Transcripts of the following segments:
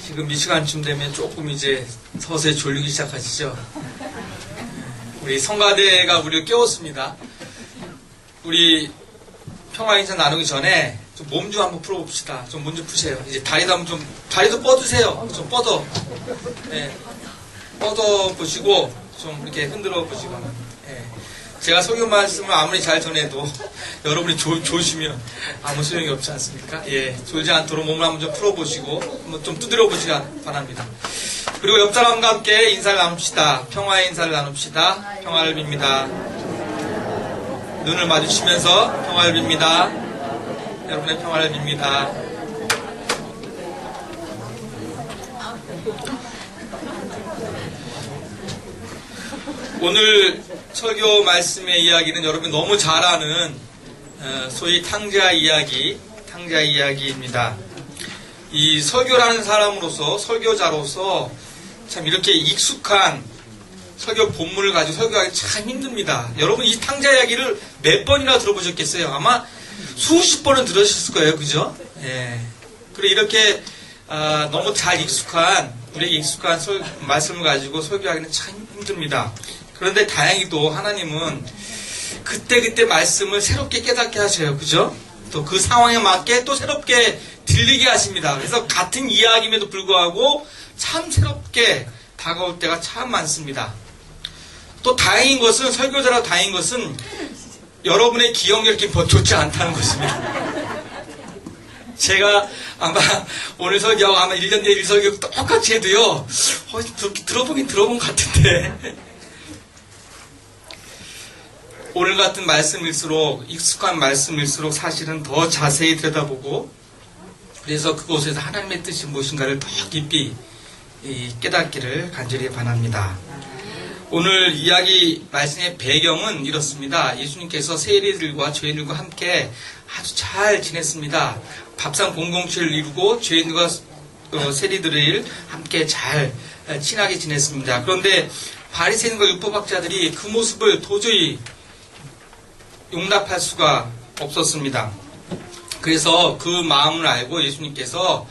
지금 이 시간쯤 되면 조금 이제 서서히 졸리기 시작하시죠? 우리 성가대가 우리를 깨웠습니다. 우리 평화인사 나누기 전에 좀 몸 좀 한번 풀어봅시다. 좀 몸 좀 푸세요. 이제 다리도 한번 좀, 다리도 뻗으세요. 좀 뻗어. 네. 뻗어 보시고, 좀 이렇게 흔들어 보시고. 네. 제가 설교 말씀을 아무리 잘 전해도 여러분이 조시면 아무 소용이 없지 않습니까? 예. 졸지 않도록 몸을 한번 좀 풀어보시고, 한번 좀 두드려 보시기 바랍니다. 그리고 옆 사람과 함께 인사를 나눕시다. 평화의 인사를 나눕시다. 평화를 빕니다. 눈을 마주치면서 평화를 빕니다. 여러분의 평화를 빕니다. 오늘 설교 말씀의 이야기는 여러분이 너무 잘 아는 소위 탕자 이야기입니다. 이 설교라는 사람으로서, 설교자로서 참 이렇게 익숙한 설교 본문을 가지고 설교하기 참 힘듭니다. 여러분 이 탕자 이야기를 몇 번이나 들어보셨겠어요? 아마 수십 번은 들으셨을 거예요. 그죠? 예. 그리고 이렇게 너무 잘 우리에게 익숙한 말씀을 가지고 설교하기는 참 힘듭니다. 그런데 다행히도 하나님은 그때 말씀을 새롭게 깨닫게 하셔요. 그죠? 또 그 상황에 맞게 또 새롭게 들리게 하십니다. 그래서 같은 이야기임에도 불구하고 참 새롭게 다가올 때가 참 많습니다. 또 다행인 것은, 설교자라고 다행인 것은 여러분의 기억력이 좋지 않다는 것입니다. 제가 아마 오늘 설교하고 아마 1년 뒤에 설교 똑같이 해도요, 들어보긴 들어본 것 같은데. 오늘 같은 말씀일수록, 익숙한 말씀일수록 사실은 더 자세히 들여다보고, 그래서 그곳에서 하나님의 뜻이 무엇인가를 더 깊이 깨닫기를 간절히 바랍니다. 오늘 이야기 말씀의 배경은 이렇습니다. 예수님께서 세리들과 죄인들과 함께 아주 잘 지냈습니다. 밥상 공동체를 이루고 죄인들과 세리들을 함께 잘 친하게 지냈습니다. 그런데 바리새인과 율법학자들이 그 모습을 도저히 용납할 수가 없었습니다. 그래서 그 마음을 알고 예수님께서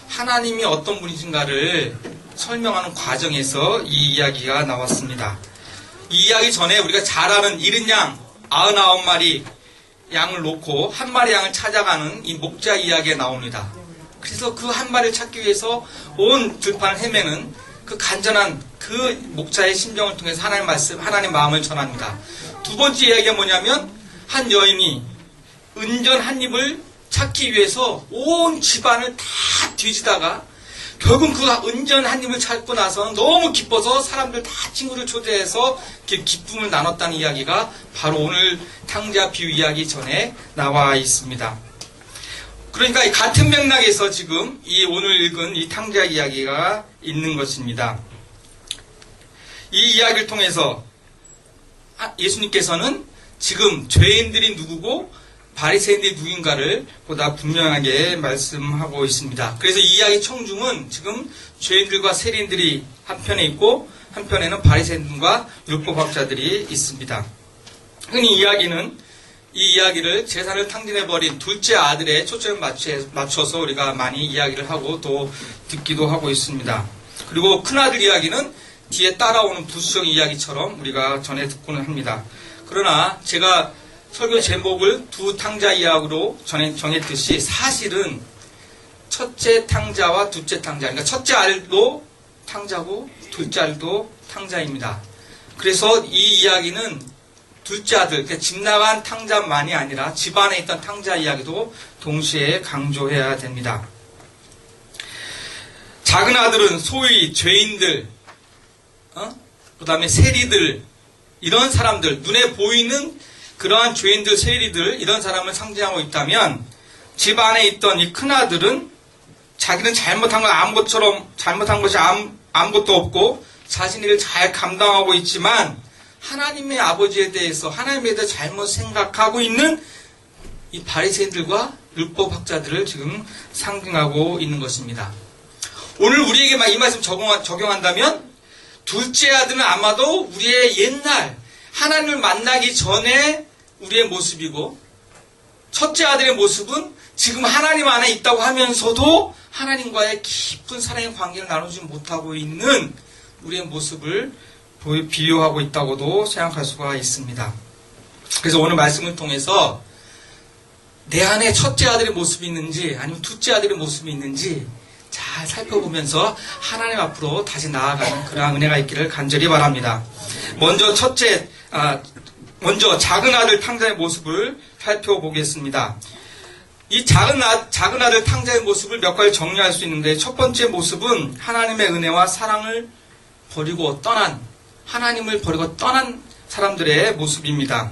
하나님이 어떤 분이신가를 설명하는 과정에서 이 이야기가 나왔습니다. 이 이야기 전에 우리가 잘 아는 이른 양 99마리 양을 놓고 한 마리 양을 찾아가는 이 목자 이야기가 나옵니다. 그래서 그 한 마리를 찾기 위해서 온 들판을 헤매는 그 간절한 그 목자의 심정을 통해서 하나님 마음을 전합니다. 두 번째 이야기가 뭐냐면 한 여인이 은전 한 입을 찾기 위해서 온 집안을 다 뒤지다가 결국 그 은전 한 입을 찾고 나서 너무 기뻐서 사람들 다 친구를 초대해서 기쁨을 나눴다는 이야기가 바로 오늘 탕자 비유 이야기 전에 나와 있습니다. 그러니까 같은 맥락에서 지금 이 오늘 읽은 이 탕자 이야기가 있는 것입니다. 이 이야기를 통해서 예수님께서는 지금 죄인들이 누구고 바리새인들이 누군가를 보다 분명하게 말씀하고 있습니다. 그래서 이 이야기 청중은 지금 죄인들과 세리인들이 한편에 있고 한편에는 바리새인들과 율법학자들이 있습니다. 흔히 이 이야기를 재산을 탕진해버린 둘째 아들의 초점을 맞춰서 우리가 많이 이야기를 하고 또 듣기도 하고 있습니다. 그리고 큰아들 이야기는 뒤에 따라오는 부수적 이야기처럼 우리가 전해 듣고는 합니다. 그러나 제가 설교 제목을 두 탕자 이야기로 정했듯이 사실은 첫째 탕자와 둘째 탕자, 그러니까 첫째 알도 탕자고 둘째 알도 탕자입니다. 그래서 이 이야기는 둘째 아들, 그러니까 집 나간 탕자만이 아니라 집 안에 있던 탕자 이야기도 동시에 강조해야 됩니다. 작은 아들은 소위 죄인들, 그 다음에 세리들, 이런 사람들, 눈에 보이는 그러한 죄인들, 세리들, 이런 사람을 상징하고 있다면 집 안에 있던 이 큰아들은 자기는 잘못한 것이 아무것도 없고 자신의 일을 잘 감당하고 있지만 하나님의 아버지에 대해서 하나님에 대해 잘못 생각하고 있는 이 바리새인들과 율법학자들을 지금 상징하고 있는 것입니다. 오늘 우리에게 이 말씀 적용한다면 둘째 아들은 아마도 우리의 옛날 하나님을 만나기 전에 우리의 모습이고 첫째 아들의 모습은 지금 하나님 안에 있다고 하면서도 하나님과의 깊은 사랑의 관계를 나누지 못하고 있는 우리의 모습을 비유하고 있다고도 생각할 수가 있습니다. 그래서 오늘 말씀을 통해서 내 안에 첫째 아들의 모습이 있는지 아니면 둘째 아들의 모습이 있는지 잘 살펴보면서 하나님 앞으로 다시 나아가는 그러한 은혜가 있기를 간절히 바랍니다. 먼저 작은 아들 탕자의 모습을 살펴보겠습니다. 이 작은 아들 탕자의 모습을 몇 가지 정리할 수 있는데, 첫 번째 모습은 하나님의 은혜와 사랑을 버리고 떠난, 하나님을 버리고 떠난 사람들의 모습입니다.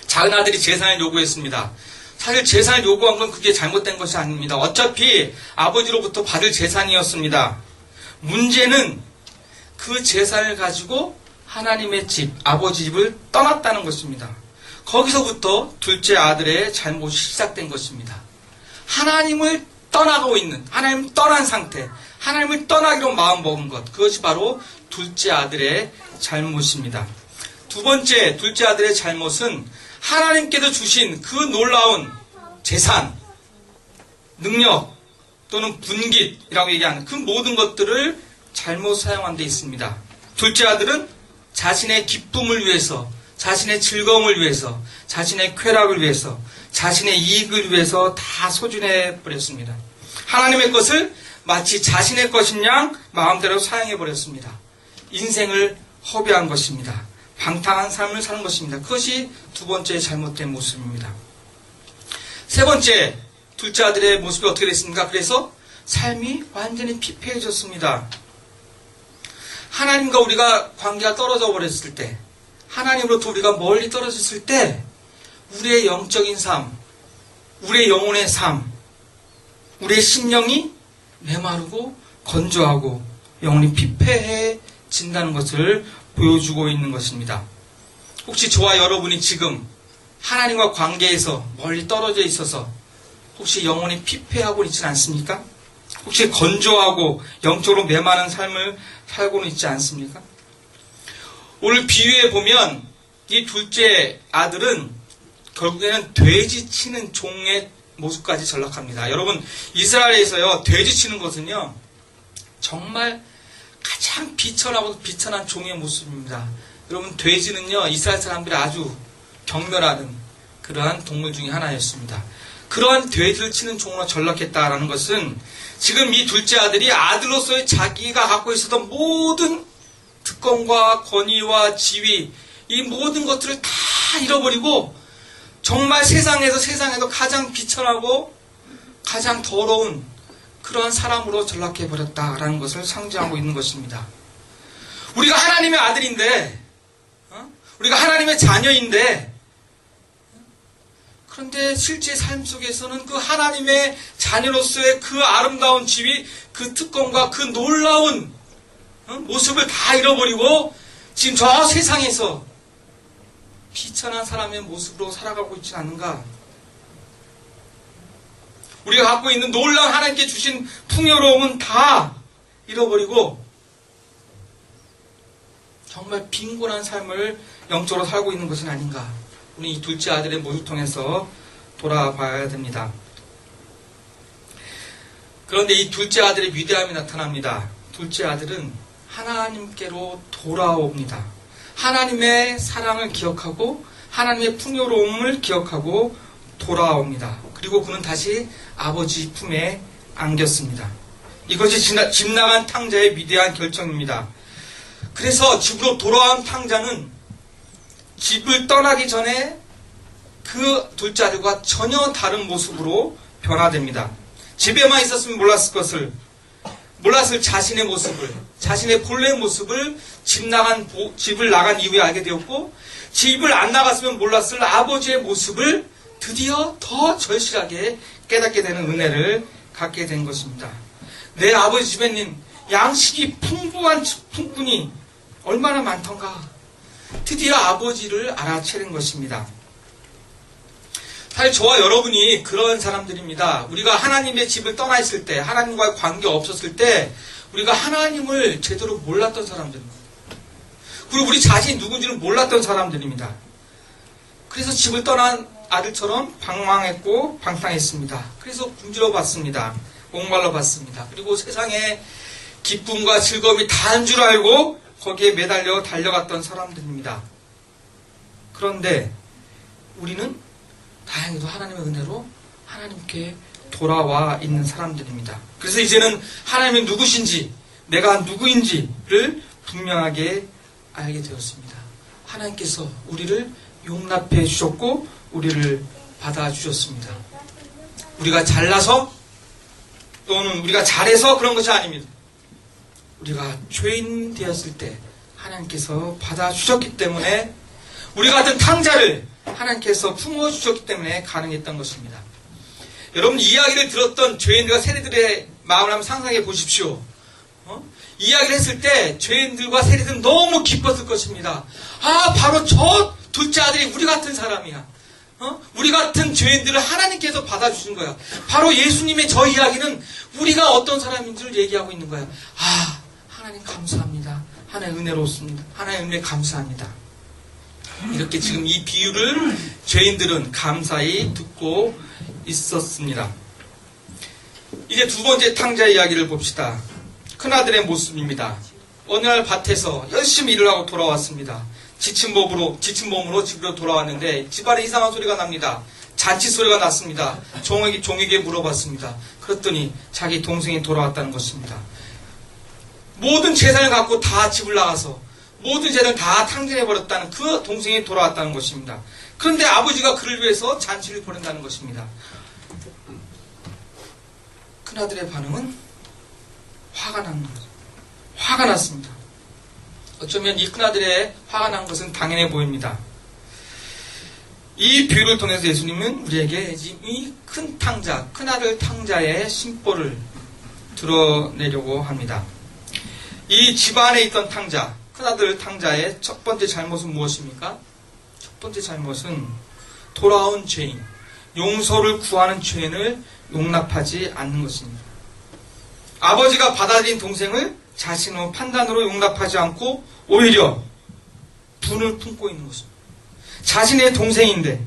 작은 아들이 재산을 요구했습니다. 사실 재산을 요구한 건 그게 잘못된 것이 아닙니다. 어차피 아버지로부터 받을 재산이었습니다. 문제는 그 재산을 가지고 하나님의 집, 아버지 집을 떠났다는 것입니다. 거기서부터 둘째 아들의 잘못이 시작된 것입니다. 하나님을 떠나고 있는, 하나님을 떠난 상태, 하나님을 떠나기로 마음먹은 것, 그것이 바로 둘째 아들의 잘못입니다. 두 번째, 둘째 아들의 잘못은 하나님께서 주신 그 놀라운 재산, 능력 또는 분깃이라고 얘기하는 그 모든 것들을 잘못 사용한 데 있습니다. 둘째 아들은 자신의 기쁨을 위해서, 자신의 즐거움을 위해서, 자신의 쾌락을 위해서, 자신의 이익을 위해서 다 소진해 버렸습니다. 하나님의 것을 마치 자신의 것인 양 마음대로 사용해 버렸습니다. 인생을 허비한 것입니다. 방탕한 삶을 사는 것입니다. 그것이 두 번째 잘못된 모습입니다. 세 번째, 둘째 아들의 모습이 어떻게 됐습니까? 그래서 삶이 완전히 피폐해졌습니다. 하나님과 우리가 관계가 떨어져 버렸을 때, 하나님으로부터 우리가 멀리 떨어졌을 때 우리의 영적인 삶, 우리의 영혼의 삶, 우리의 심령이 메마르고 건조하고 영혼이 피폐해진다는 것을 보여주고 있는 것입니다. 혹시 저와 여러분이 지금 하나님과 관계에서 멀리 떨어져 있어서 혹시 영혼이 피폐하고 있지는 않습니까? 혹시 건조하고 영적으로 메마른 삶을 살고는 있지 않습니까? 오늘 비유에 보면 이 둘째 아들은 결국에는 돼지 치는 종의 모습까지 전락합니다. 여러분, 이스라엘에서요, 돼지 치는 것은요, 정말 가장 비천하고 비천한 종의 모습입니다. 여러분, 돼지는요, 이스라엘 사람들이 아주 경멸하는 그러한 동물 중에 하나였습니다. 그러한 돼지를 치는 종으로 전락했다라는 것은 지금 이 둘째 아들이 아들로서의 자기가 갖고 있었던 모든 특권과 권위와 지위, 이 모든 것들을 다 잃어버리고 정말 세상에도 가장 비천하고 가장 더러운 그러한 사람으로 전락해버렸다라는 것을 상징하고 있는 것입니다. 우리가 하나님의 아들인데, 우리가 하나님의 자녀인데, 그런데 실제 삶 속에서는 그 하나님의 자녀로서의 그 아름다운 지위, 그 특권과 그 놀라운 모습을 다 잃어버리고 지금 저 세상에서 비천한 사람의 모습으로 살아가고 있지 않는가? 우리가 갖고 있는 놀라운 하나님께 주신 풍요로움은 다 잃어버리고 정말 빈곤한 삶을 영적으로 살고 있는 것은 아닌가? 우리 이 둘째 아들의 모습을 통해서 돌아봐야 됩니다. 그런데 이 둘째 아들의 위대함이 나타납니다. 둘째 아들은 하나님께로 돌아옵니다. 하나님의 사랑을 기억하고 하나님의 풍요로움을 기억하고 돌아옵니다. 그리고 그는 다시 아버지 품에 안겼습니다. 이것이 집 나간 탕자의 위대한 결정입니다. 그래서 집으로 돌아온 탕자는 집을 떠나기 전에 그 둘째 아들과 전혀 다른 모습으로 변화됩니다. 집에만 있었으면 몰랐을 자신의 모습을, 자신의 본래의 모습을 집을 나간 이후에 알게 되었고, 집을 안 나갔으면 몰랐을 아버지의 모습을 드디어 더 절실하게 깨닫게 되는 은혜를 갖게 된 것입니다. 내 아버지 집에는 양식이 풍부한 풍분이 얼마나 많던가. 드디어 아버지를 알아채는 것입니다. 사실 저와 여러분이 그런 사람들입니다. 우리가 하나님의 집을 떠나 있을 때, 하나님과의 관계가 없었을 때 우리가 하나님을 제대로 몰랐던 사람들입니다. 그리고 우리 자신이 누군지를 몰랐던 사람들입니다. 그래서 집을 떠난 아들처럼 방황했고 방탕했습니다. 그래서 굶주려 봤습니다. 목말라 봤습니다. 그리고 세상에 기쁨과 즐거움이 다인 줄 알고 거기에 매달려 달려갔던 사람들입니다. 그런데 우리는 다행히도 하나님의 은혜로 하나님께 돌아와 있는 사람들입니다. 그래서 이제는 하나님이 누구신지, 내가 누구인지를 분명하게 알게 되었습니다. 하나님께서 우리를 용납해 주셨고 우리를 받아주셨습니다. 우리가 잘나서 또는 우리가 잘해서 그런 것이 아닙니다. 우리가 죄인 되었을 때 하나님께서 받아주셨기 때문에 우리 같은 탕자를 하나님께서 품어주셨기 때문에 가능했던 것입니다. 여러분, 이야기를 들었던 죄인들과 세리들의 마음을 한번 상상해 보십시오. 이야기를 했을 때 죄인들과 세리들은 너무 기뻤을 것입니다. 아, 바로 저 둘째 아들이 우리 같은 사람이야. 우리 같은 죄인들을 하나님께서 받아주신 거야. 바로 예수님의 저 이야기는 우리가 어떤 사람인지를 얘기하고 있는 거야. 아, 하나님 감사합니다. 하나님 은혜롭습니다. 하나님 은혜 감사합니다. 이렇게 지금 이 비유를 죄인들은 감사히 듣고 있었습니다. 이제 두 번째 탕자 이야기를 봅시다. 큰아들의 모습입니다. 어느 날 밭에서 열심히 일을 하고 돌아왔습니다. 지친 몸으로 집으로 돌아왔는데 집안에 이상한 소리가 납니다. 잔치 소리가 났습니다. 종에게 물어봤습니다. 그랬더니 자기 동생이 돌아왔다는 것입니다. 모든 재산을 갖고 다 집을 나가서 모든 재산을 다 탕진해버렸다는 그 동생이 돌아왔다는 것입니다. 그런데 아버지가 그를 위해서 잔치를 벌인다는 것입니다. 큰아들의 반응은 화가 났습니다. 어쩌면 이 큰아들의 화가 난 것은 당연해 보입니다. 이 비유를 통해서 예수님은 우리에게 이 큰 탕자, 큰아들 탕자의 심보를 드러내려고 합니다. 이 집안에 있던 탕자, 큰아들 탕자의 첫 번째 잘못은 무엇입니까? 첫 번째 잘못은 돌아온 죄인, 용서를 구하는 죄인을 용납하지 않는 것입니다. 아버지가 받아들인 동생을 자신의 판단으로 용납하지 않고 오히려 분을 품고 있는 것입니다. 자신의 동생인데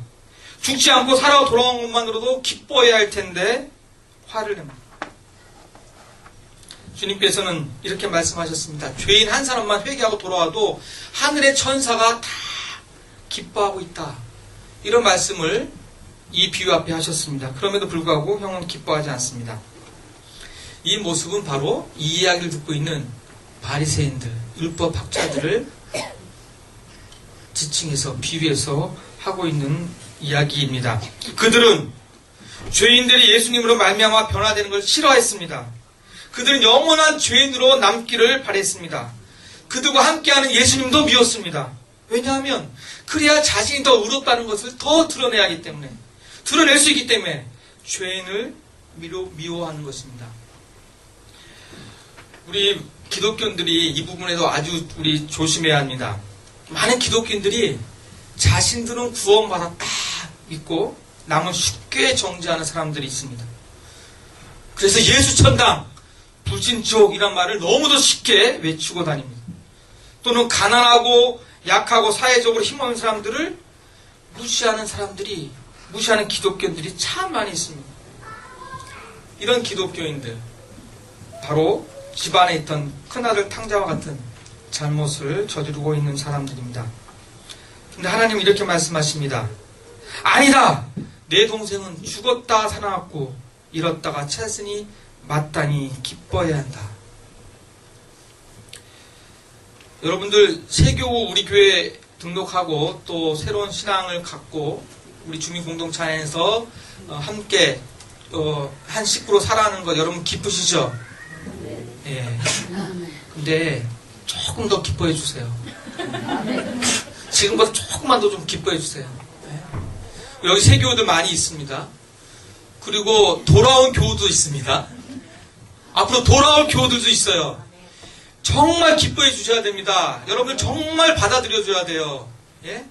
죽지 않고 살아 돌아온 것만으로도 기뻐해야 할 텐데 화를 냅니다. 주님께서는 이렇게 말씀하셨습니다. 죄인 한 사람만 회개하고 돌아와도 하늘의 천사가 다 기뻐하고 있다. 이런 말씀을 이 비유 앞에 하셨습니다. 그럼에도 불구하고 형은 기뻐하지 않습니다. 이 모습은 바로 이 이야기를 듣고 있는 바리새인들, 율법 학자들을 지칭해서 비유해서 하고 있는 이야기입니다. 그들은 죄인들이 예수님으로 말미암아 변화되는 걸 싫어했습니다. 그들은 영원한 죄인으로 남기를 바랬습니다. 그들과 함께하는 예수님도 미웠습니다. 왜냐하면 그래야 자신이 더 의롭다는 것을 더 드러내야 하기 때문에, 드러낼 수 있기 때문에 죄인을 미워하는 것입니다. 우리 기독교인들이 이 부분에도 아주 우리 조심해야 합니다. 많은 기독교인들이 자신들은 구원받았다 믿고 남은 쉽게 정죄하는 사람들이 있습니다. 그래서 예수 천당, 불신지옥 이란 말을 너무도 쉽게 외치고 다닙니다. 또는 가난하고 약하고 사회적으로 힘없는 사람들을 무시하는 기독교인들이 참 많이 있습니다. 이런 기독교인들, 바로 집안에 있던 큰아들 탕자와 같은 잘못을 저지르고 있는 사람들입니다. 근데 하나님은 이렇게 말씀하십니다. 아니다! 내 동생은 죽었다 살아났고 잃었다가 찾으니 마땅히 기뻐해야 한다. 여러분들 세교 우리 교회 등록하고 또 새로운 신앙을 갖고 우리 주민공동체 안에서 함께 한 식구로 살아가는 것 여러분 기쁘시죠? 예. 근데 조금 더 기뻐해 주세요. 지금보다 조금만 더 좀 기뻐해 주세요. 예. 여기 세교우들 많이 있습니다. 그리고 돌아온 교우도 있습니다. 앞으로 돌아올 교우들도 있어요. 정말 기뻐해 주셔야 됩니다. 여러분들 정말 받아들여 줘야 돼요. 예?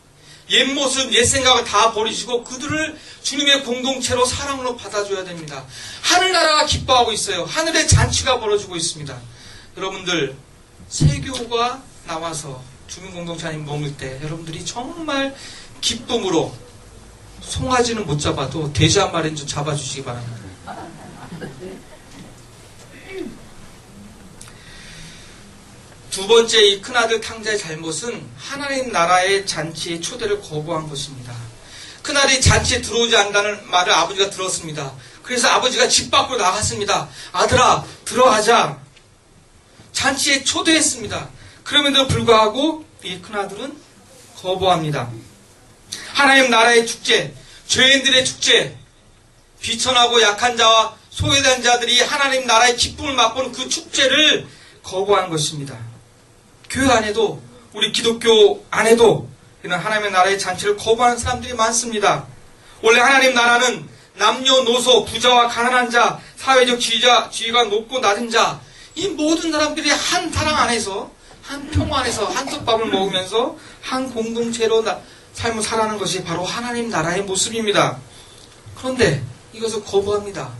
옛 모습, 옛 생각을 다 버리시고 그들을 주님의 공동체로 사랑으로 받아줘야 됩니다. 하늘나라가 기뻐하고 있어요. 하늘의 잔치가 벌어지고 있습니다. 여러분들 세교가 나와서 주민공동체 안에 머물 때 여러분들이 정말 기쁨으로 송아지는 못 잡아도 돼지 한 마리는 좀 잡아주시기 바랍니다. 두 번째 이 큰아들 탕자의 잘못은 하나님 나라의 잔치의 초대를 거부한 것입니다. 큰아들이 잔치에 들어오지 않는다는 말을 아버지가 들었습니다. 그래서 아버지가 집 밖으로 나갔습니다. 아들아, 들어가자. 잔치에 초대했습니다. 그럼에도 불구하고 이 큰아들은 거부합니다. 하나님 나라의 축제, 죄인들의 축제, 비천하고 약한 자와 소외된 자들이 하나님 나라의 기쁨을 맛보는 그 축제를 거부한 것입니다. 교회 안에도, 우리 기독교 안에도 이런 하나님의 나라의 잔치를 거부하는 사람들이 많습니다. 원래 하나님 나라는 남녀노소, 부자와 가난한 자, 사회적 지위가 높고 낮은 자, 이 모든 사람들이 한 사랑 안에서, 한 평화 안에서 한솥밥을 먹으면서 한 공동체로 삶을 살아가는 것이 바로 하나님 나라의 모습입니다. 그런데 이것을 거부합니다.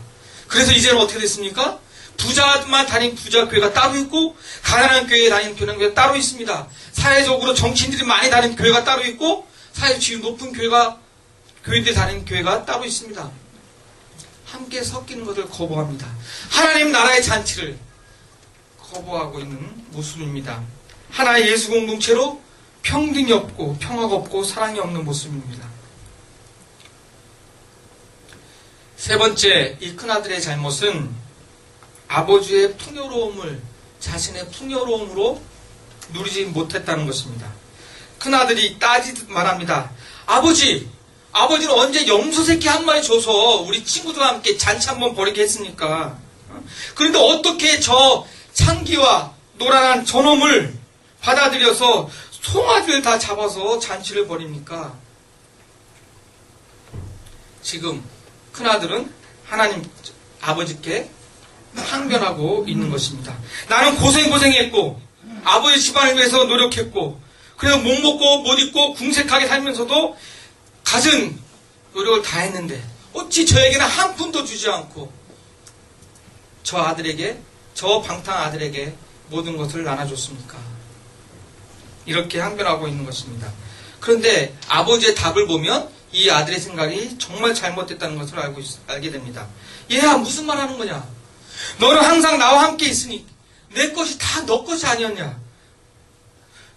그래서 이제는 어떻게 됐습니까? 부자만 다니는 부자교회가 따로 있고, 가난한 교회에 다니는 교회가 따로 있습니다. 사회적으로 정치인들이 많이 다니는 교회가 따로 있고, 사회적 지위 높은 교회들이 다니는 교회가 따로 있습니다. 함께 섞이는 것을 거부합니다. 하나님 나라의 잔치를 거부하고 있는 모습입니다. 하나의 예수 공동체로 평등이 없고 평화가 없고 사랑이 없는 모습입니다. 세 번째, 이 큰아들의 잘못은 아버지의 풍요로움을 자신의 풍요로움으로 누리지 못했다는 것입니다. 큰아들이 따지듯 말합니다. 아버지는 언제 염소새끼 한 마리 줘서 우리 친구들과 함께 잔치 한번 벌이게 했습니까? 그런데 어떻게 저 창기와 노란한 저놈을 받아들여서 송아지를 다 잡아서 잔치를 벌입니까? 지금 큰아들은 하나님 아버지께 항변하고 있는 것입니다. 나는 고생했고 아버지 집안을 위해서 노력했고 그래서 못 먹고 못 입고 궁색하게 살면서도 갖은 노력을 다 했는데 어찌 저에게는 한 푼도 주지 않고 저 방탕 아들에게 모든 것을 나눠줬습니까? 이렇게 항변하고 있는 것입니다. 그런데 아버지의 답을 보면 이 아들의 생각이 정말 잘못됐다는 것을 알게 됩니다. 얘야, 무슨 말 하는 거냐? 너는 항상 나와 함께 있으니 내 것이 다 너 것이 아니었냐?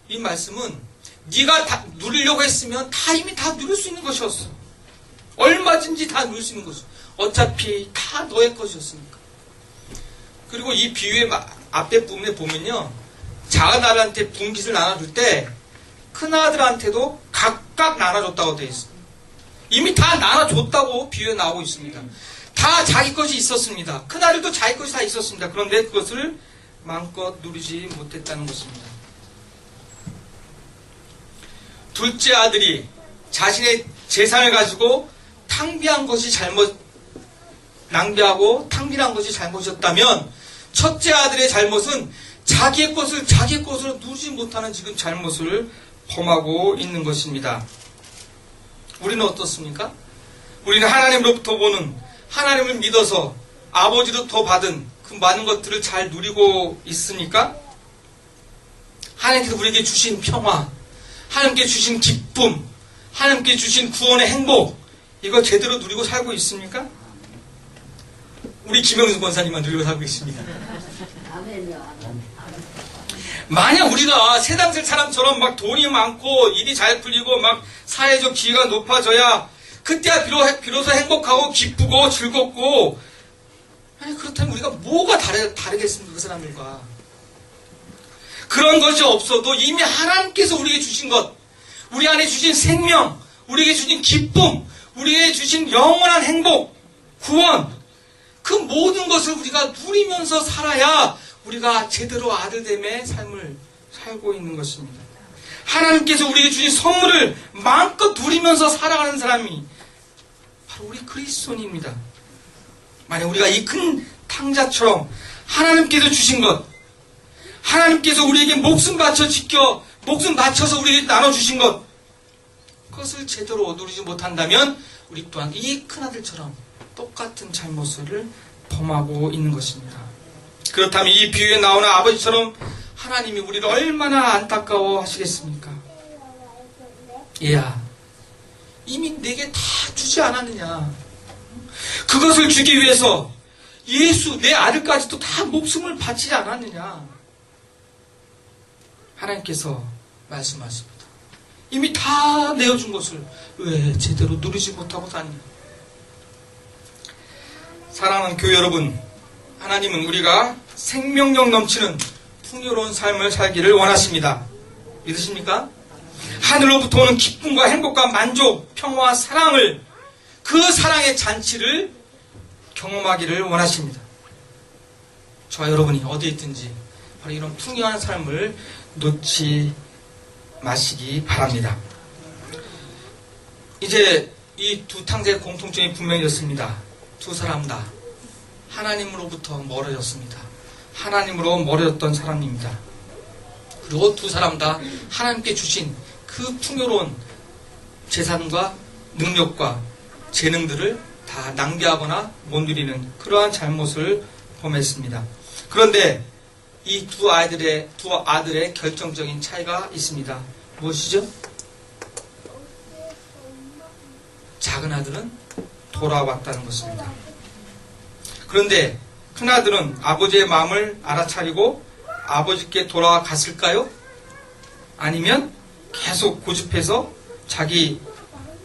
이 말씀은 네가 다 누리려고 했으면 이미 다 누릴 수 있는 것이었어. 얼마든지 다 누릴 수 있는 것이었어. 어차피 다 너의 것이었으니까. 그리고 이 비유의 앞에 부분에 보면요, 작은 아들한테 분깃을 나눠줄 때 큰아들한테도 각각 나눠줬다고 되어 있습니다. 이미 다 나눠줬다고 비유에 나오고 있습니다. 다 자기 것이 있었습니다. 큰아들도 자기 것이 다 있었습니다. 그런데 그것을 마음껏 누리지 못했다는 것입니다. 둘째 아들이 자신의 재산을 가지고 낭비하고 탕비한 것이 잘못이었다면, 첫째 아들의 잘못은 자기의 것으로 누리지 못하는 지금 잘못을 범하고 있는 것입니다. 우리는 어떻습니까? 우리는 하나님으로부터 보는, 하나님을 믿어서 아버지로부터 받은 그 많은 것들을 잘 누리고 있습니까? 하나님께서 우리에게 주신 평화, 하나님께 주신 기쁨, 하나님께 주신 구원의 행복, 이걸 제대로 누리고 살고 있습니까? 우리 김영수 권사님만 누리고 살고 있습니다. 만약 우리가 세상 사람처럼 막 돈이 많고 일이 잘 풀리고 막 사회적 지위가 높아져야 그때야 비로소 행복하고 기쁘고 즐겁고, 아니 그렇다면 우리가 뭐가 다르겠습니까? 그 사람들과. 그런 것이 없어도 이미 하나님께서 우리에게 주신 것, 우리 안에 주신 생명, 우리에게 주신 기쁨, 우리에게 주신 영원한 행복, 구원, 그 모든 것을 우리가 누리면서 살아야 우리가 제대로 아들됨의 삶을 살고 있는 것입니다. 하나님께서 우리에게 주신 선물을 마음껏 누리면서 살아가는 사람이 바로 우리 그리스도인입니다. 만약 우리가 이 큰 탕자처럼 하나님께서 주신 것, 하나님께서 우리에게 목숨 바쳐서 우리에게 나눠주신 것, 그것을 제대로 누리지 못한다면 우리 또한 이 큰아들처럼 똑같은 잘못을 범하고 있는 것입니다. 그렇다면 이 비유에 나오는 아버지처럼 하나님이 우리를 얼마나 안타까워 하시겠습니까? 얘야, 이미 내게 다 주지 않았느냐. 그것을 주기 위해서 예수, 내 아들까지도 다 목숨을 바치지 않았느냐. 하나님께서 말씀하십니다. 이미 다 내어준 것을 왜 제대로 누리지 못하고 다니냐. 사랑하는 교회 여러분, 하나님은 우리가 생명력 넘치는 풍요로운 삶을 살기를 원하십니다. 믿으십니까? 하늘로부터 오는 기쁨과 행복과 만족, 평화와 사랑을, 그 사랑의 잔치를 경험하기를 원하십니다. 저와 여러분이 어디에 있든지 바로 이런 풍요한 삶을 놓지 마시기 바랍니다. 이제 이 두 탕자의 공통점이 분명해졌습니다. 두 사람 다 하나님으로부터 멀어졌습니다. 하나님으로 멀어졌던 사람입니다. 그리고 두 사람 다 하나님께 주신 그 풍요로운 재산과 능력과 재능들을 다 낭비하거나 못 누리는 그러한 잘못을 범했습니다. 그런데 이 두 아들의 결정적인 차이가 있습니다. 무엇이죠? 작은 아들은 돌아왔다는 것입니다. 그런데 큰 아들은 아버지의 마음을 알아차리고 아버지께 돌아갔을까요? 아니면 계속 고집해서 자기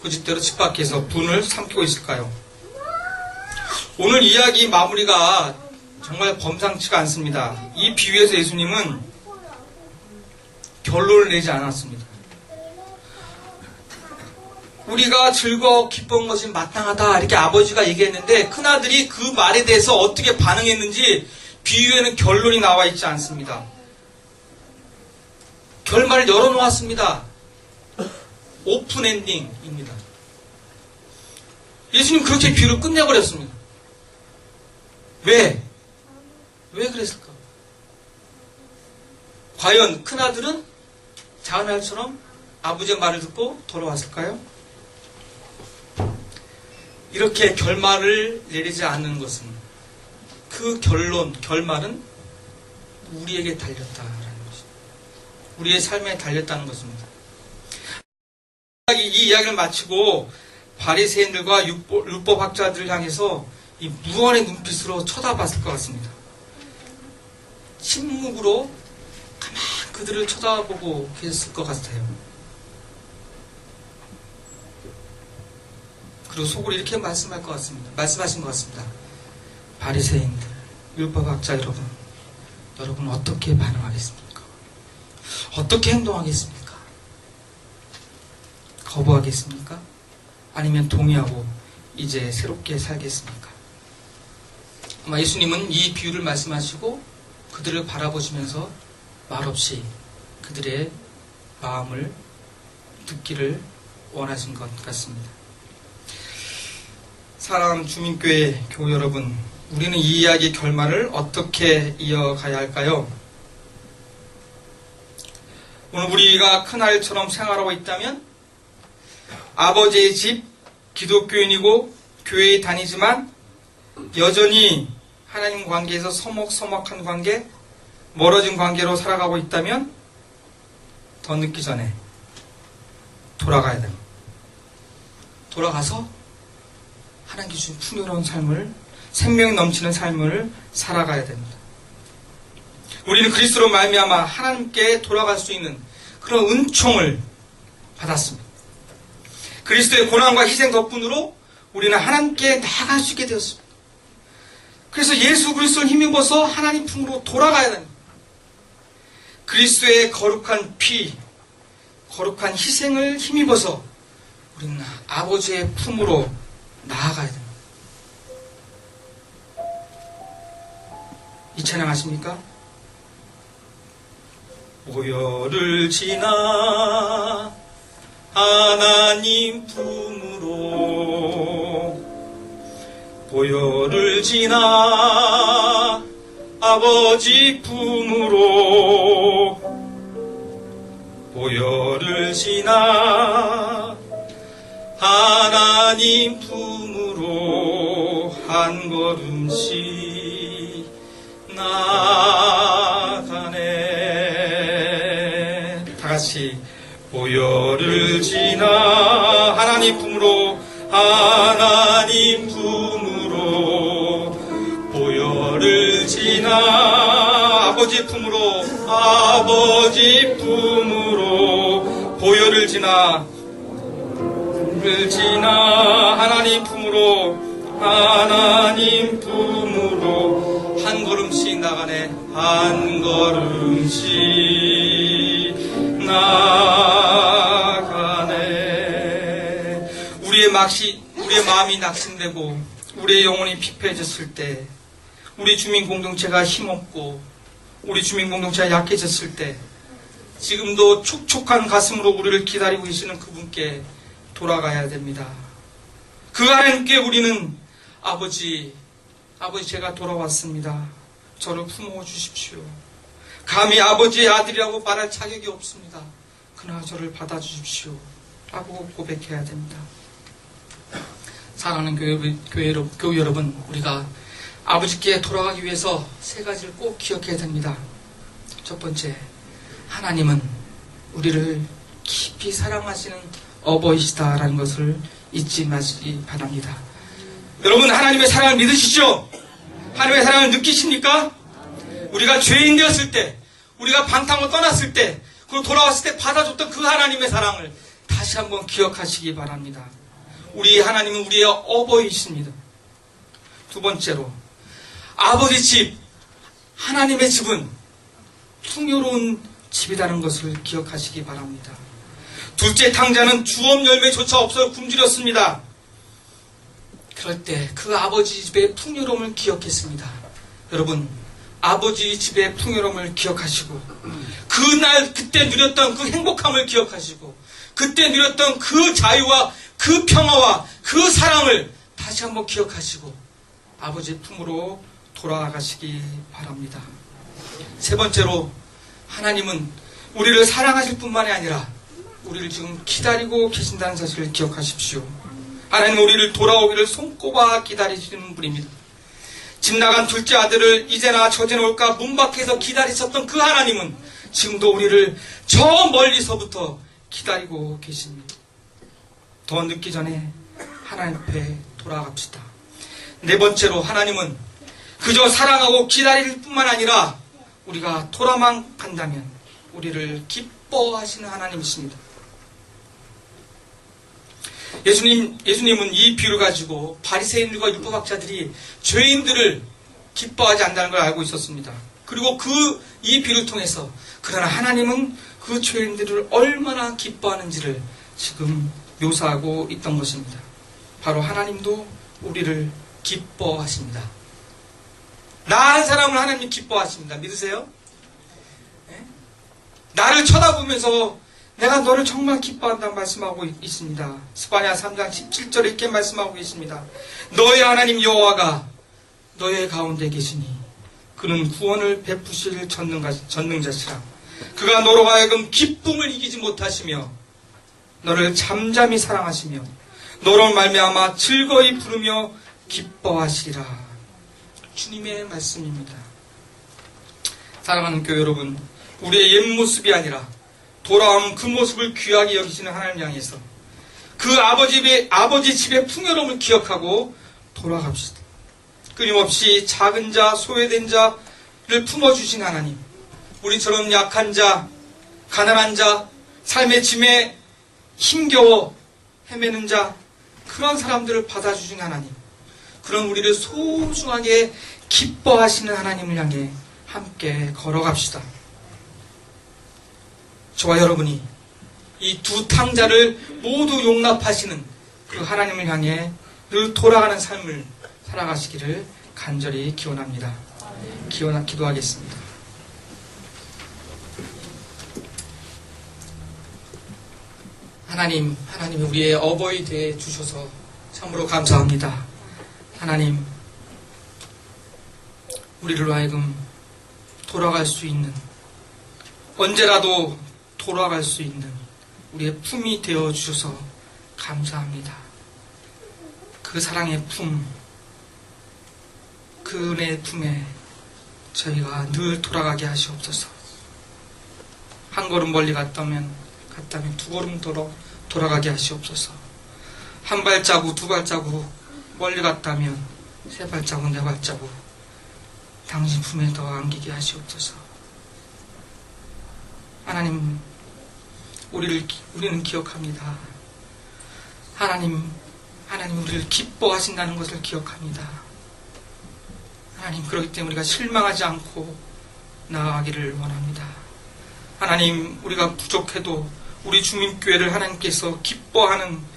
고집대로 집 밖에서 분을 삼키고 있을까요? 오늘 이야기 마무리가 정말 범상치가 않습니다. 이 비유에서 예수님은 결론을 내지 않았습니다. 우리가 즐거워 기뻐한 것이 마땅하다 이렇게 아버지가 얘기했는데 큰아들이 그 말에 대해서 어떻게 반응했는지 비유에는 결론이 나와 있지 않습니다. 결말을 열어놓았습니다. 오픈 엔딩입니다. 예수님 그렇게 비유를 끝내버렸습니다. 왜? 왜 그랬을까? 과연 큰아들은 작은 아들처럼 아버지의 말을 듣고 돌아왔을까요? 이렇게 결말을 내리지 않는 것은 그 결말은 우리에게 달렸다라는 것입니다. 우리의 삶에 달렸다는 것입니다. 이 이야기를 마치고 바리새인들과 율법학자들을 향해서 이 무언의 눈빛으로 쳐다봤을 것 같습니다. 침묵으로 가만 그들을 쳐다보고 계셨을 것 같아요. 그리고 속으로 이렇게 말씀하신 것 같습니다. 바리새인들, 율법학자 여러분 어떻게 반응하겠습니까? 어떻게 행동하겠습니까? 거부하겠습니까? 아니면 동의하고 이제 새롭게 살겠습니까? 아마 예수님은 이 비유를 말씀하시고 그들을 바라보시면서 말없이 그들의 마음을 듣기를 원하신 것 같습니다. 사랑하는 주민교회 교우 여러분, 우리는 이 이야기의 결말을 어떻게 이어가야 할까요? 오늘 우리가 큰아이처럼 생활하고 있다면 아버지의 집, 기독교인이고 교회에 다니지만 여전히 하나님 관계에서 서먹서먹한 관계, 멀어진 관계로 살아가고 있다면 더 늦기 전에 돌아가야 됩니다. 돌아가서 하나님께 주신 풍요로운 삶을, 생명이 넘치는 삶을 살아가야 됩니다. 우리는 그리스도로 말미암아 하나님께 돌아갈 수 있는 그런 은총을 받았습니다. 그리스도의 고난과 희생 덕분으로 우리는 하나님께 나아갈 수 있게 되었습니다. 그래서 예수 그리스도를 힘입어서 하나님 품으로 돌아가야 됩니다. 그리스도의 거룩한 피, 거룩한 희생을 힘입어서 우리는 아버지의 품으로 나아가야 됩니다. 이 찬양 아십니까? 보혈을 지나 하나님 품으로, 보혈을 지나 아버지 품으로, 보혈을 지나 하나님 품으로 한 걸음씩 나가네. 다같이 보혈을 지나 하나님 품으로 를 지나 아버지 품으로 보혈을 지나 하나님 품으로 한 걸음씩 나가네. 한 걸음씩 나가네. 우리의 마음이 낙심되고 우리의 영혼이 피폐해졌을 때, 우리 주민 공동체가 힘없고 우리 주민 공동체가 약해졌을 때, 지금도 촉촉한 가슴으로 우리를 기다리고 계시는 그분께 돌아가야 됩니다. 그 하나님께 우리는 아버지 제가 돌아왔습니다. 저를 품어 주십시오. 감히 아버지의 아들이라고 말할 자격이 없습니다. 그러나 저를 받아주십시오 라고 고백해야 됩니다. 사랑하는 교회 여러분, 우리가 아버지께 돌아가기 위해서 세 가지를 꼭 기억해야 됩니다. 첫 번째, 하나님은 우리를 깊이 사랑하시는 어버이시다라는 것을 잊지 마시기 바랍니다. 여러분, 하나님의 사랑을 믿으시죠? 하나님의 사랑을 느끼십니까? 우리가 죄인 되었을 때, 우리가 방탕으로 떠났을 때, 그리고 돌아왔을 때 받아줬던 그 하나님의 사랑을 다시 한번 기억하시기 바랍니다. 우리 하나님은 우리의 어버이십니다. 두 번째로, 아버지 집, 하나님의 집은 풍요로운 집이라는 것을 기억하시기 바랍니다. 둘째, 탕자는 주업 열매조차 없어 굶주렸습니다. 그럴 때 그 아버지 집의 풍요로움을 기억했습니다. 여러분, 아버지 집의 풍요로움을 기억하시고, 그때 누렸던 그 행복함을 기억하시고, 그때 누렸던 그 자유와 그 평화와 그 사랑을 다시 한번 기억하시고 아버지 품으로 돌아가시기 바랍니다. 세 번째로, 하나님은 우리를 사랑하실 뿐만이 아니라 우리를 지금 기다리고 계신다는 사실을 기억하십시오. 하나님은 우리를 돌아오기를 손꼽아 기다리시는 분입니다. 집 나간 둘째 아들을 이제나 저제나 올까 문 밖에서 기다리셨던 그 하나님은 지금도 우리를 저 멀리서부터 기다리고 계십니다. 더 늦기 전에 하나님 앞에 돌아갑시다. 네 번째로, 하나님은 그저 사랑하고 기다릴 뿐만 아니라 우리가 돌아만 간다면 우리를 기뻐하시는 하나님이십니다. 예수님은 이 비유를 가지고 바리새인들과 율법학자들이 죄인들을 기뻐하지 않는다는 걸 알고 있었습니다. 그리고 이 비유를 통해서, 그러나 하나님은 그 죄인들을 얼마나 기뻐하는지를 지금 묘사하고 있던 것입니다. 바로 하나님도 우리를 기뻐하십니다. 나 한 사람을 하나님이 기뻐하십니다. 믿으세요? 네? 나를 쳐다보면서 내가 너를 정말 기뻐한다는 말씀하고 있습니다. 스바냐 3장 17절에 이렇게 말씀하고 계십니다. 너의 하나님 여호와가 너의 가운데 계시니 그는 구원을 베푸실 전능자시라. 그가 너로 하여금 기쁨을 이기지 못하시며 너를 잠잠히 사랑하시며 너로 말미암아 즐거이 부르며 기뻐하시리라. 주님의 말씀입니다. 사랑하는 교회 여러분, 우리의 옛 모습이 아니라 돌아온 그 모습을 귀하게 여기시는 하나님 향해서 그 아버지 집의 풍요로움을 기억하고 돌아갑시다. 끊임없이 작은 자, 소외된 자를 품어주신 하나님, 우리처럼 약한 자, 가난한 자, 삶의 짐에 힘겨워 헤매는 자, 그런 사람들을 받아주신 하나님, 그런 우리를 소중하게 기뻐하시는 하나님을 향해 함께 걸어갑시다. 저와 여러분이 이 두 탕자를 모두 용납하시는 그 하나님을 향해 늘 돌아가는 삶을 살아가시기를 간절히 기원합니다. 기도하겠습니다. 하나님이 우리의 어버이 되어 주셔서 참으로 감사합니다. 하나님, 우리를 하여금 돌아갈 수 있는, 언제라도 돌아갈 수 있는 우리의 품이 되어 주셔서 감사합니다. 그 사랑의 품, 그 은혜의 품에 저희가 늘 돌아가게 하시옵소서. 한 걸음 멀리 갔다면 두 걸음 돌아가게 하시옵소서. 한 발자국, 두 발자국 멀리 갔다면 세 발자국, 네 발자국 당신 품에 더 안기게 하시옵소서. 하나님, 우리는 기억합니다. 하나님 우리를 기뻐하신다는 것을 기억합니다. 하나님, 그렇기 때문에 우리가 실망하지 않고 나아가기를 원합니다. 하나님, 우리가 부족해도 우리 주민교회를 하나님께서 기뻐하는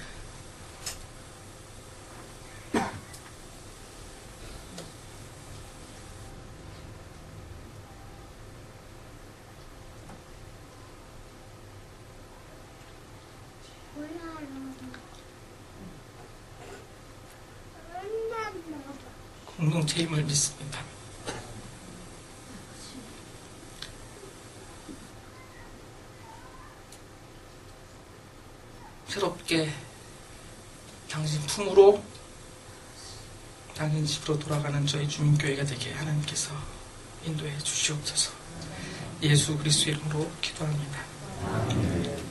공동체임을 믿습니다. 새롭게 당신 품으로, 당신 집으로 돌아가는 저희 주민교회가 되게 하나님께서 인도해 주시옵소서. 예수 그리스도의 이름으로 기도합니다.